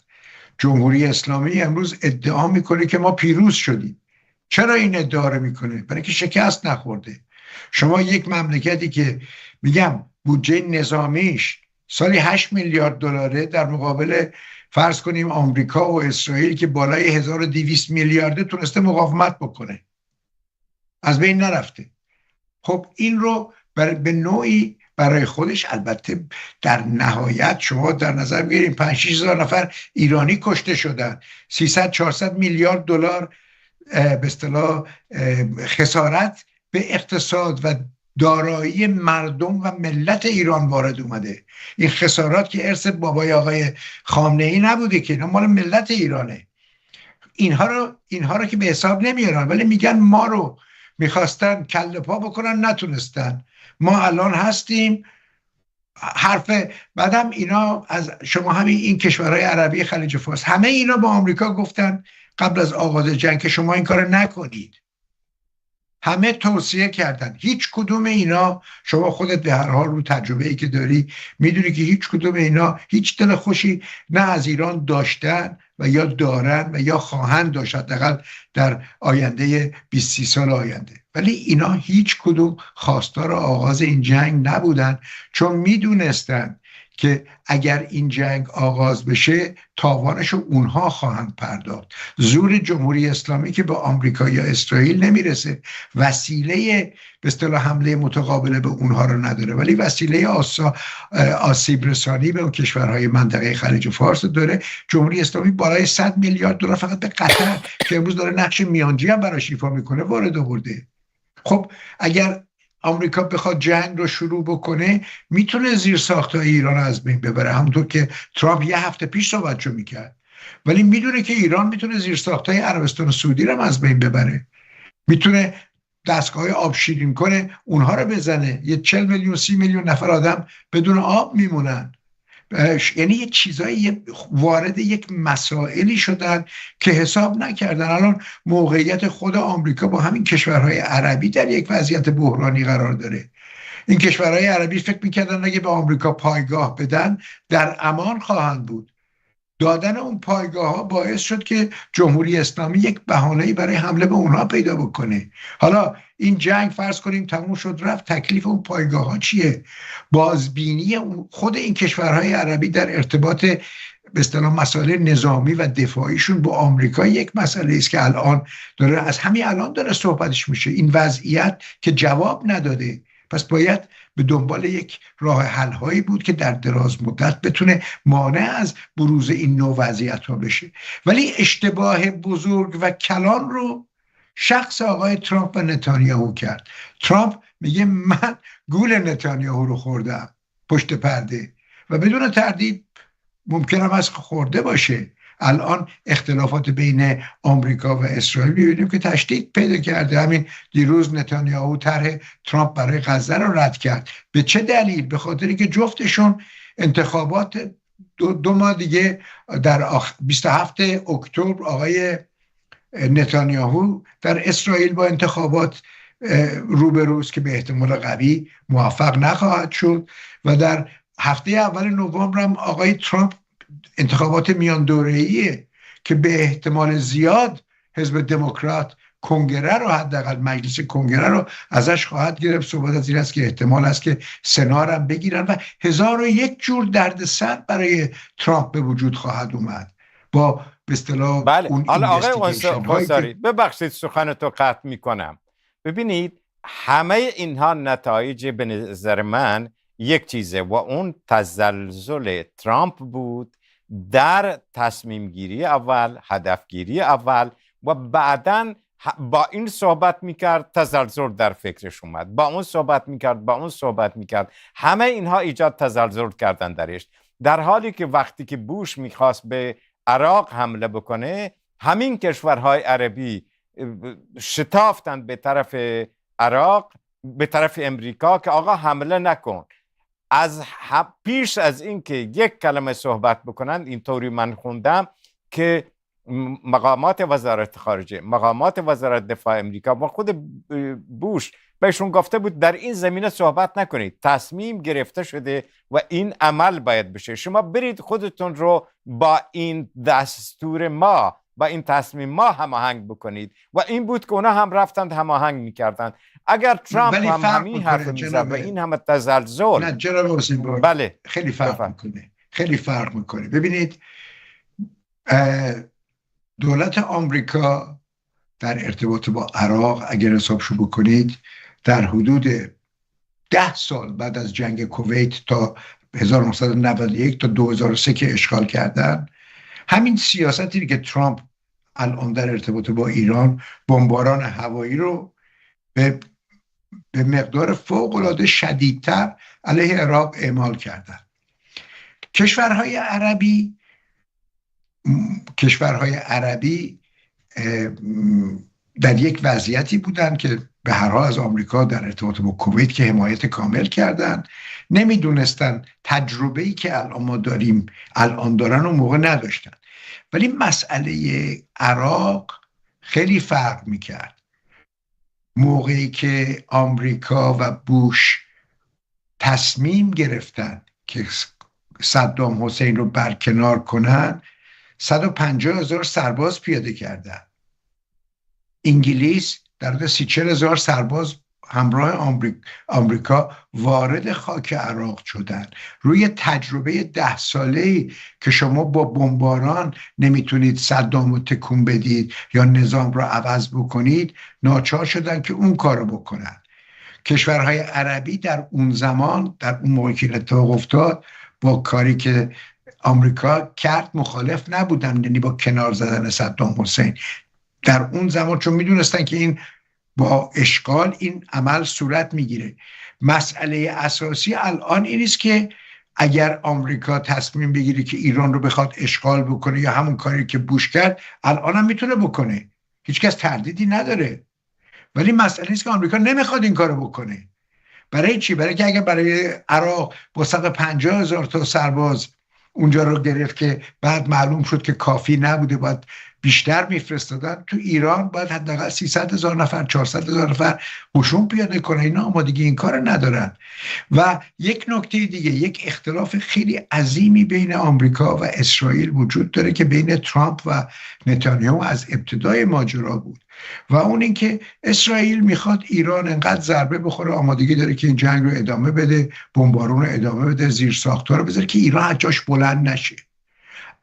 جمهوری اسلامی امروز ادعا میکنه که ما پیروز شدیم. چرا این ادعا رو میکنه؟ برای که شکست نخورده. شما یک مملکتی که میگم بودجه نظامیش سالی 8 میلیارد دلاره در مقابل فرض کنیم آمریکا و اسرائیل که بالای 1200 میلیارده تونسته مقاومت بکنه، از بین نرفته. خب این رو به نوعی برای خودش، البته در نهایت شما در نظر بگیرید 5-6 هزار نفر ایرانی کشته شدن، 300-400 میلیارد دلار به اصطلاح خسارت به اقتصاد و دارایی مردم و ملت ایران وارد اومده. این خسارات که ارث بابای آقای خامنه‌ای نبوده که، اینا مال ملت ایرانه. اینها رو که به حساب نمیارن، ولی میگن ما رو میخواستن کله پا بکنن نتونستن، ما الان هستیم. بعدم اینا از شما همین این کشورهای عربی خلیج فارس همه اینا با آمریکا گفتن قبل از آغاز جنگ که شما این کار نکنید. همه توصیه کردن. هیچ کدوم اینا، شما خودت به هر حال رو تجربه‌ای که داری میدونی که هیچ کدوم اینا هیچ دل خوشی نه از ایران داشتن و یا دارن و یا خواهند داشت، حداقل در آینده 20-30 سال آینده. ولی اینا هیچ کدوم خواستار آغاز این جنگ نبودن، چون میدونستن که اگر این جنگ آغاز بشه تاوانشو اونها خواهند پرداخت. زور جمهوری اسلامی که به آمریکا یا اسرائیل نمیرسه، وسیله به اصطلاح حمله متقابله به اونها رو نداره، ولی وسیله آسیب رسانی به اون کشورهای منطقه خلیج فارس داره. جمهوری اسلامی بالای 100 میلیارد دلار فقط به قطر که امروز داره نقش میانجی هم براش ایفا میکنه وارد آورده. خب اگر آمریکا بخواد جنگ رو شروع بکنه میتونه زیرساخت‌های ایران از بین ببره، همونطور که ترامپ یه هفته پیش صحبتشو میکرد. ولی میدونه که ایران میتونه زیرساخت‌های عربستان سعودی رو از بین ببره، میتونه دستگاه آب شیرین کنه اونها رو بزنه. یه 40 میلیون 30 میلیون نفر آدم بدون آب میمونن. یعنی یه چیزایی وارد یک مسائلی شدن که حساب نکردن. الان موقعیت خود آمریکا با همین کشورهای عربی در یک وضعیت بحرانی قرار داره. این کشورهای عربی فکر میکردن اگه به آمریکا پایگاه بدن در امان خواهند بود. دادن اون پایگاه ها باعث شد که جمهوری اسلامی یک بهانه‌ای برای حمله به اونها پیدا بکنه. حالا این جنگ فرض کنیم تموم شد رفت، تکلیف اون پایگاه ها چیه؟ بازبینی خود این کشورهای عربی در ارتباط به اصطلاح مسائل نظامی و دفاعیشون با آمریکا یک مسئله است که الان داره، از همین الان داره صحبتش میشه. این وضعیت که جواب نداده، پس باید به دنبال یک راه حل هایی بود که در دراز مدت بتونه مانع از بروز این نوع وضعیت ها بشه. ولی اشتباه بزرگ و کلان رو شخص آقای ترامپ و نتانیاهو کرد. ترامپ میگه من گول نتانیاهو رو خوردم پشت پرده و بدون تردید ممکنم از خورده باشه. الان اختلافات بین آمریکا و اسرائیل می‌بینیم که تشدید پیدا کرده. همین دیروز نتانیاهو طرح ترامپ برای غزه رو رد کرد. به چه دلیل؟ به خاطری که جفتشون انتخابات دو ماه دیگه در 27 اکتبر آقای نتانیاهو در اسرائیل با انتخابات روبروست که به احتمال قوی موفق نخواهد شد و در هفته اول نوامبر هم آقای ترامپ انتخابات میان دوره‌ایه که به احتمال زیاد حزب دموکرات کنگره رو، حداقل مجلس کنگره رو ازش خواهد گرفت. صحبت از این است که احتمال است که سنا رو هم بگیرن و 1001 جور دردسر برای ترامپ به وجود خواهد اومد با به اصطلاح بله. اون حالا آقای اینوستیگیشن. ببخشید سخنتو قطع میکنم. ببینید همه اینها نتایج به نظر من یک چیزه و اون تزلزل ترامپ بود در تصمیم گیری اول، هدفگیری اول و بعداً با این صحبت میکرد تزلزل در فکرش اومد، با اون صحبت میکرد، با اون صحبت میکرد. همه اینها ایجاد تزلزل کردن درش، در حالی که وقتی که بوش میخواست به عراق حمله بکنه همین کشورهای عربی شتافتند به طرف عراق، به طرف امریکا که آقا حمله نکن. از پیش از این که یک کلمه صحبت بکنند اینطوری من خوندم که مقامات وزارت خارجه، مقامات وزارت دفاع امریکا و خود بوش بهشون گفته بود در این زمینه صحبت نکنید، تصمیم گرفته شده و این عمل باید بشه، شما برید خودتون رو با این دستور ما، با این تصمیم ما هماهنگ بکنید. و این بود که اونا هم رفتند هماهنگ میکردند. اگر ترامپ هم همین حرف میزد و این همه تزلزل، نه جناب حسین بار، بله خیلی فرق میکنه، خیلی فرق میکنه. ببینید دولت آمریکا در ارتباط با عراق اگر حسابشو بکنید در حدود 10 سال بعد از جنگ کویت تا 1991 تا 2003 که اشغال کردن، همین سیاستی که ترامپ الان در ارتباط با ایران، بمباران هوایی رو به مقدار فوق‌العاده شدیدتر علیه عراق اعمال کردن. کشورهای عربی در یک وضعیتی بودن که به هر حال از آمریکا در ارتباط با کویت که حمایت کامل کردن، نمیدونستن تجربه‌ای که الان ما داریم الان دارن اون موقع نداشتن. ولی مسئله عراق خیلی فرق میکرد. موقعی که آمریکا و بوش تصمیم گرفتن که صدام حسین رو برکنار کنن 150,000 سرباز پیاده کردن. انگلیس در حدود 30-40,000 سرباز همراه آمریکا وارد خاک عراق شدن. روی تجربه 10 ساله‌ای که شما با بمباران نمیتونید صدام رو تکون بدید یا نظام رو عوض بکنید، ناچار شدن که اون کارو بکنن. کشورهای عربی در اون زمان، در اون موقعی که اتفاق افتاد، با کاری که آمریکا کرد مخالف نبودن، یعنی با کنار زدن صدام حسین در اون زمان، چون میدونستن که این با اشغال این عمل صورت میگیره. مسئله اساسی الان این است که اگر آمریکا تصمیم بگیره که ایران رو بخواد اشغال بکنه یا همون کاری که بوش کرد، الان هم میتونه بکنه، هیچکس تردیدی نداره. ولی مسئله است که آمریکا نمیخواد این کارو بکنه. برای چی؟ برای که اگر برای عراق با 150,000 تا سرباز اونجا رو گرفت که بعد معلوم شد که کافی نبوده، باید بیشتر میفرستادن، تو ایران باید حداقل 300,000 نفر 400,000 نفر قشون پیاده کنه. اینا آمادگی این کار ندارن. و یک نکته دیگه، یک اختلاف خیلی عظیمی بین آمریکا و اسرائیل وجود داره که بین ترامپ و نتانیاهو از ابتدای ماجرا بود، و اون این که اسرائیل میخواد ایران انقدر ضربه بخوره، آمادگی داره که این جنگ رو ادامه بده، بمبارون رو ادامه بده، زیر ساختار رو بذاره که ایران از جاش بلند نشه.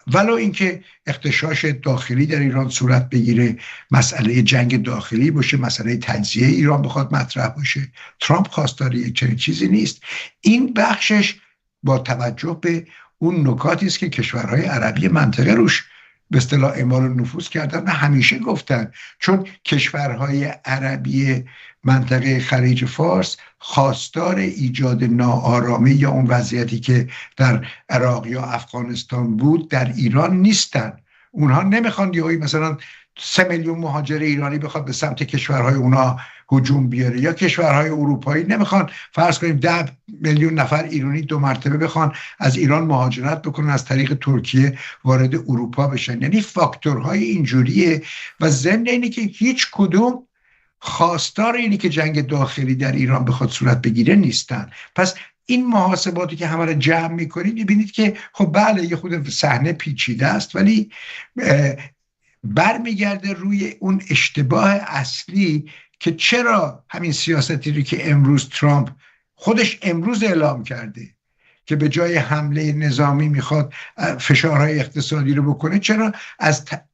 ولو اینکه اغتشاش داخلی در ایران صورت بگیره، مسئله جنگ داخلی باشه، مسئله تجزیه ایران بخواد مطرح باشه، ترامپ خواستار یک چنین چیزی نیست. این بخشش با توجه به اون نکاتی است که کشورهای عربی منطقه روش به اصطلاح اعمال نفوذ کردن و همیشه گفتن، چون کشورهای عربی منطقه خلیج فارس خواستار ایجاد ناآرامی یا اون وضعیتی که در عراق یا افغانستان بود در ایران نیستن. اونها نمیخوان یهویی مثلا 3 میلیون مهاجر ایرانی بخواد به سمت کشورهای اونا هجوم بیاره، یا کشورهای اروپایی نمیخوان فرض کنیم 10 میلیون نفر ایرانی 2 مرتبه بخوان از ایران مهاجرت بکنن، از طریق ترکیه وارد اروپا بشن. یعنی فاکتورهای اینجوریه و ضمن اینه که هیچ کدوم خواستار اینی که جنگ داخلی در ایران بخواد صورت بگیره نیستن. پس این محاسباتی که همه رو جمع میکنید میبینید که خب بله یه خود صحنه پیچیده است، ولی برمیگرده روی اون اشتباه اصلی که چرا همین سیاستی رو که امروز ترامپ خودش امروز اعلام کرده که به جای حمله نظامی میخواد فشارهای اقتصادی رو بکنه، چرا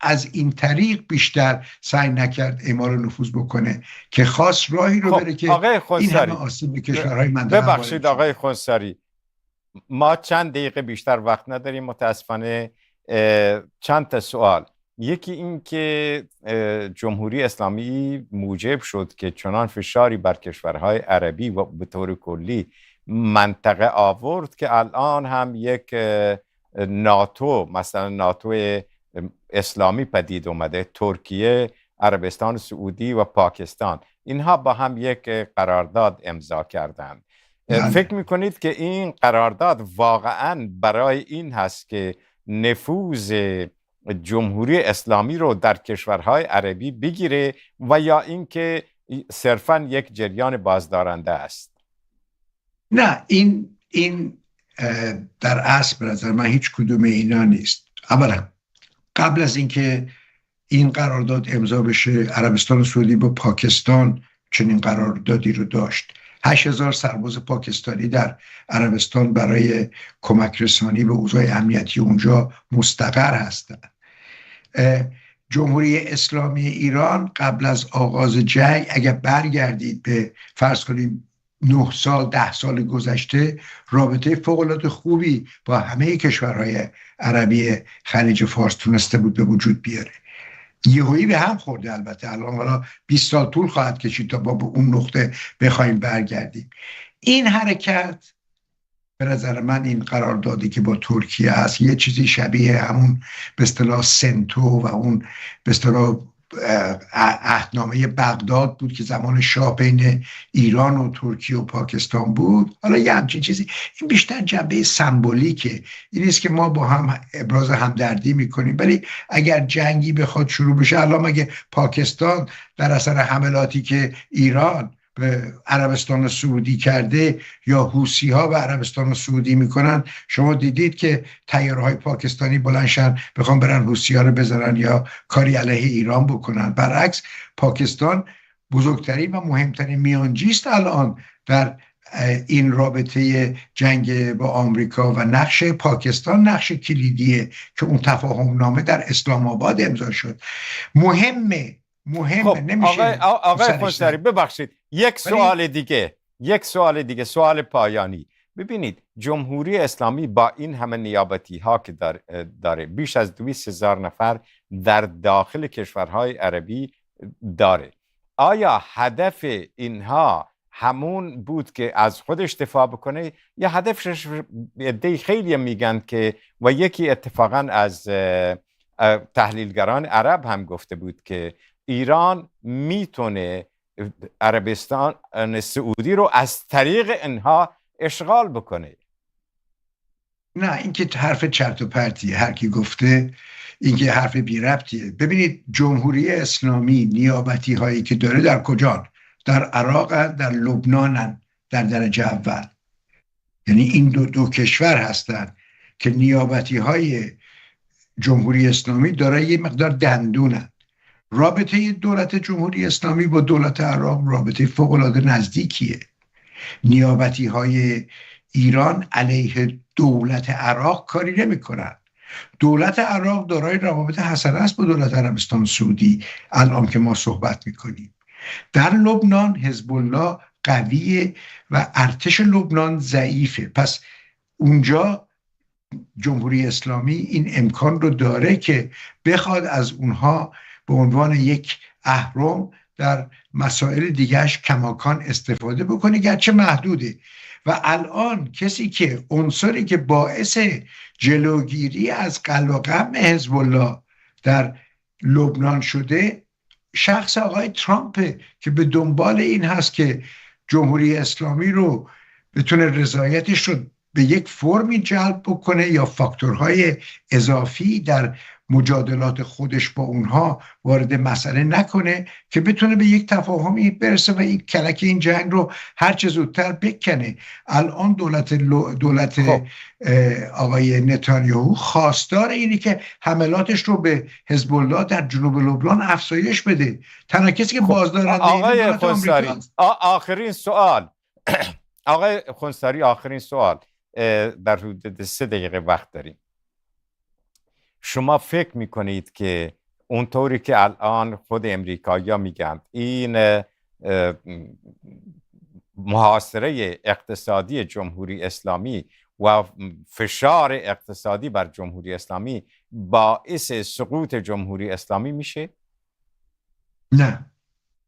از این طریق بیشتر سعی نکرد اعمال نفوذ بکنه که خاص راهی رو بره که این همه آسیب به کشورهای منطقه. ببخشید آقای خونساری، ما چند دقیقه بیشتر وقت نداریم متاسفانه. چند تا سوال. یکی این که جمهوری اسلامی موجب شد که چنان فشاری بر کشورهای عربی و به طور کلی منطقه آورد که الان هم یک ناتو، مثلا ناتو اسلامی پدید اومده، ترکیه، عربستان سعودی و پاکستان، اینها با هم یک قرارداد امضا کردند. فکر میکنید که این قرارداد واقعا برای این هست که نفوذ جمهوری اسلامی رو در کشورهای عربی بگیره و یا اینکه صرفاً یک جریان بازدارنده است؟ نه، این در اصل به نظر من هیچ کدوم اینا نیست. اولا قبل از اینکه این قرارداد امضا بشه، عربستان سعودی با پاکستان چنین قراردادی رو داشت. 8,000 سرباز پاکستانی در عربستان برای کمک رسانی به اوضاع امنیتی اونجا مستقر هستند. جمهوری اسلامی ایران قبل از آغاز جنگ، اگر برگردید به فرض کنیم 9 سال 10 سال گذشته، رابطه فوق‌العاده خوبی با همه کشورهای عربی خلیج فارس تونسته بود به وجود بیاره. یهویی به هم خورده. البته الان 20 سال طول خواهد کشید تا با اون نقطه بخوایم برگردیم. این حرکت به نظر من، این قراردادی که با ترکیه هست، یه چیزی شبیه همون به اصطلاح سنتو و اون به اصطلاح عهدنامه بغداد بود که زمان شاه بین ایران و ترکیه و پاکستان بود. حالا یه همچین چیزی، این بیشتر جنبه سمبولیکه، این نیست که ما با هم ابراز همدردی میکنیم. ولی اگر جنگی بخواد شروع بشه، الان مگه پاکستان در اثر حملاتی که ایران به عربستان سعودی کرده یا حوثی ها به عربستان سعودی میکنن، شما دیدید که طیاره‌های پاکستانی بلندشن بخوام برن حوثی ها رو بزنن یا کاری علیه ایران بکنن؟ برعکس، پاکستان بزرگترین و مهمترین میانجیست الان در این رابطه جنگ با آمریکا و نقش پاکستان نقش کلیدیه که اون تفاهم نامه در اسلام آباد امضا شد. مهمه خب نمیشه. آقای خونسری ببخشید، یک سوال دیگه، سوال پایانی. ببینید، جمهوری اسلامی با این همه نیابتی ها که داره، بیش از 200,000 نفر در داخل کشورهای عربی داره، آیا هدف اینها همون بود که از خودش دفاع بکنه یا هدفش دی خیلی میگن که، و یکی اتفاقا از تحلیلگران عرب هم گفته بود که ایران میتونه عربستان سعودی رو از طریق اینها اشغال بکنه؟ نه، این که حرف چرت و پرتیه، هر کی گفته این که حرف بی ربطیه. ببینید، جمهوری اسلامی نیابتی هایی که داره در کجان؟ در عراق، در لبنان، در درجه اول. یعنی این دو کشور هستند که نیابتی های جمهوری اسلامی داره یه مقدار دندونن. رابطه دولت جمهوری اسلامی با دولت عراق رابطه فوق‌العاده نزدیکیه. نیابتی های ایران علیه دولت عراق کاری نمی کنن. دولت عراق دارای روابط حسنه است با دولت عربستان سعودی الان که ما صحبت میکنیم. در لبنان حزب الله قویه و ارتش لبنان ضعیفه. پس اونجا جمهوری اسلامی این امکان رو داره که بخواد از اونها به عنوان یک اهرم در مسائل دیگرش کماکان استفاده بکنه، گرچه محدوده. و الان کسی که عنصری که باعث جلوگیری از قلب و غم حزب الله در لبنان شده شخص آقای ترامپه که به دنبال این هست که جمهوری اسلامی رو بتونه رضایتش رو به یک فرمی جلب بکنه یا فاکتورهای اضافی در مجادلات خودش با اونها وارد مسئله نکنه که بتونه به یک تفاهمی برسه و این کلک این جنگ رو هر چه زودتر بکنه. الان دولت آقای نتانیاهو خواستار اینی که حملاتش رو به حزب الله در جنوب لبنان افزایش بده. تنها کسی که بازدارنده آقای خونساری، آخرین سوال آقای خونساری، آخرین سوال، در حدود 3 دقیقه وقت داریم. شما فکر میکنید که اونطوری که الان خود امریکایی‌ها میگن این محاصره اقتصادی جمهوری اسلامی و فشار اقتصادی بر جمهوری اسلامی باعث سقوط جمهوری اسلامی میشه؟ نه،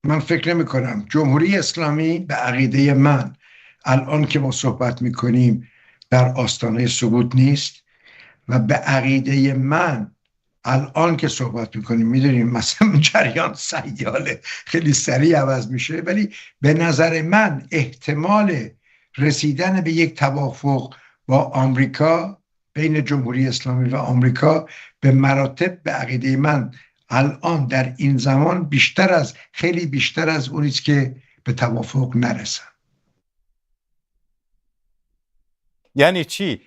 من فکر نمی کنم. جمهوری اسلامی به عقیده من الان که ما صحبت میکنیم در آستانه سقوط نیست و به عقیده من الان که صحبت میکنیم، میدونیم مثلا جریان سیاله خیلی سریع عوض میشه، ولی به نظر من احتمال رسیدن به یک توافق با آمریکا، بین جمهوری اسلامی و آمریکا، به مراتب به عقیده من الان در این زمان خیلی بیشتر از اونیست که به توافق نرسن. یعنی چی؟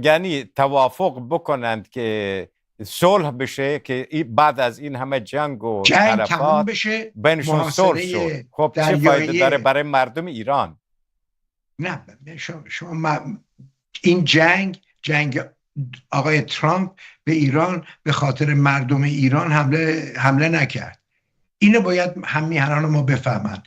یعنی توافق بکنند که صلح بشه که بعد از این همه جنگ و تمام بشه، بینشون صلح شد. خب چه فایده داره برای مردم ایران؟ نه شما این جنگ آقای ترامپ به ایران به خاطر مردم ایران حمله نکرد. اینو باید همیهنان ما بفهمن.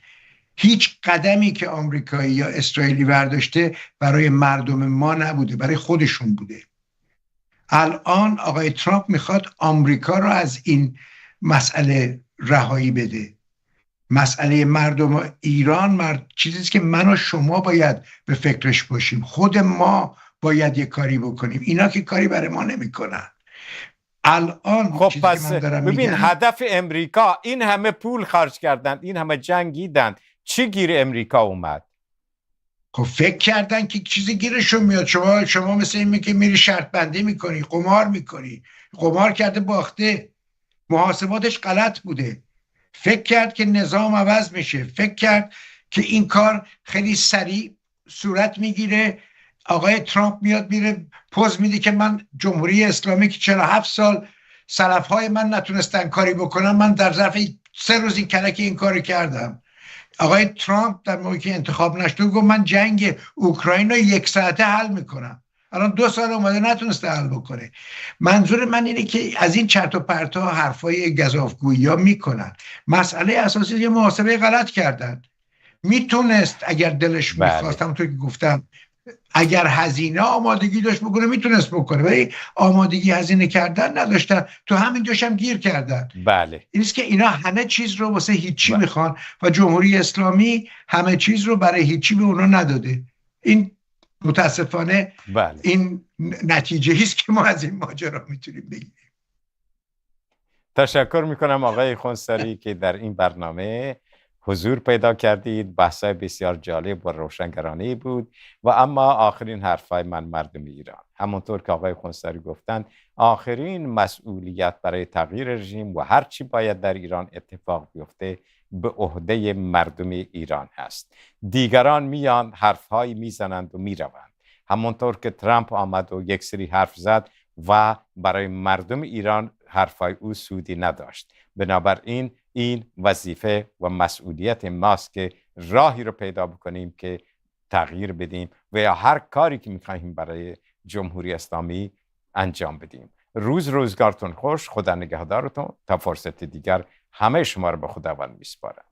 هیچ قدمی که آمریکایی یا اسرائیلی برداشته برای مردم ما نبوده، برای خودشون بوده. الان آقای ترامپ میخواد آمریکا رو از این مسئله رهایی بده. مسئله مردم ایران چیزیست که من و شما باید به فکرش باشیم. خود ما باید یه کاری بکنیم. اینا که کاری برای ما نمیکنن. الان خب چیزی پس که من دارم ببین میگم، هدف امریکا این همه پول خرج کردن، این همه جنگیدن، چی گیر امریکا اومد؟ خب فکر کردن که چیزی گیرشون میاد. شما مثل این که میری شرط بندی میکنی، قمار میکنی، قمار کرده باخته، محاسباتش غلط بوده، فکر کرد که نظام عوض میشه، فکر کرد که این کار خیلی سریع صورت میگیره. آقای ترامپ میاد میره پوز میده که من جمهوری اسلامی که 47 سال سلفهای من نتونستن کاری بکنم، من در ظرف 3 روز این کلکی این کاری کردم. آقای ترامپ در موقعی که انتخاب نشد گفت من جنگ اوکراین رو 1 ساعته حل میکنم. الان 2 سال اومده نتونسته حل بکنه. منظور من اینه که از این چرت و پرتا حرفای گزافگویی ها میکنن. مسئله اساسی یه محاسبه غلط کردن. میتونست اگر دلش میخواست، همونطور که گفتم، اگر هزینه آمادگی داشت بکنه میتونست بکنه، ولی آمادگی هزینه کردن نداشتن، تو همین جاش هم گیر کردن. بله. اینست که اینا همه چیز رو واسه هیچی میخوان و جمهوری اسلامی همه چیز رو برای هیچی به اونا نداده. این متاسفانه این نتیجه است که ما از این ماجرا میتونیم بگیریم. تشکر میکنم آقای خونسری که در این برنامه حضور پیدا کردید. بحثای بسیار جالب و روشنگرانه بود. و اما آخرین حرفای من مردم ایران، همونطور که آقای خونسری گفتند، آخرین مسئولیت برای تغییر رژیم و هر چی باید در ایران اتفاق بیفته به عهده مردم ایران هست. دیگران میان حرفهایی میزنند و میروند، همونطور که ترامپ آمد و یک سری حرف زد و برای مردم ایران حرفای او سودی نداشت. بنابراین این وظیفه و مسئولیت ماست که راهی رو پیدا بکنیم که تغییر بدیم و یا هر کاری که میخواهیم برای جمهوری اسلامی انجام بدیم. روزگارتون خوش. خدا نگهدارتون. تا فرصت دیگر همه شما رو به خداوند میسپارم.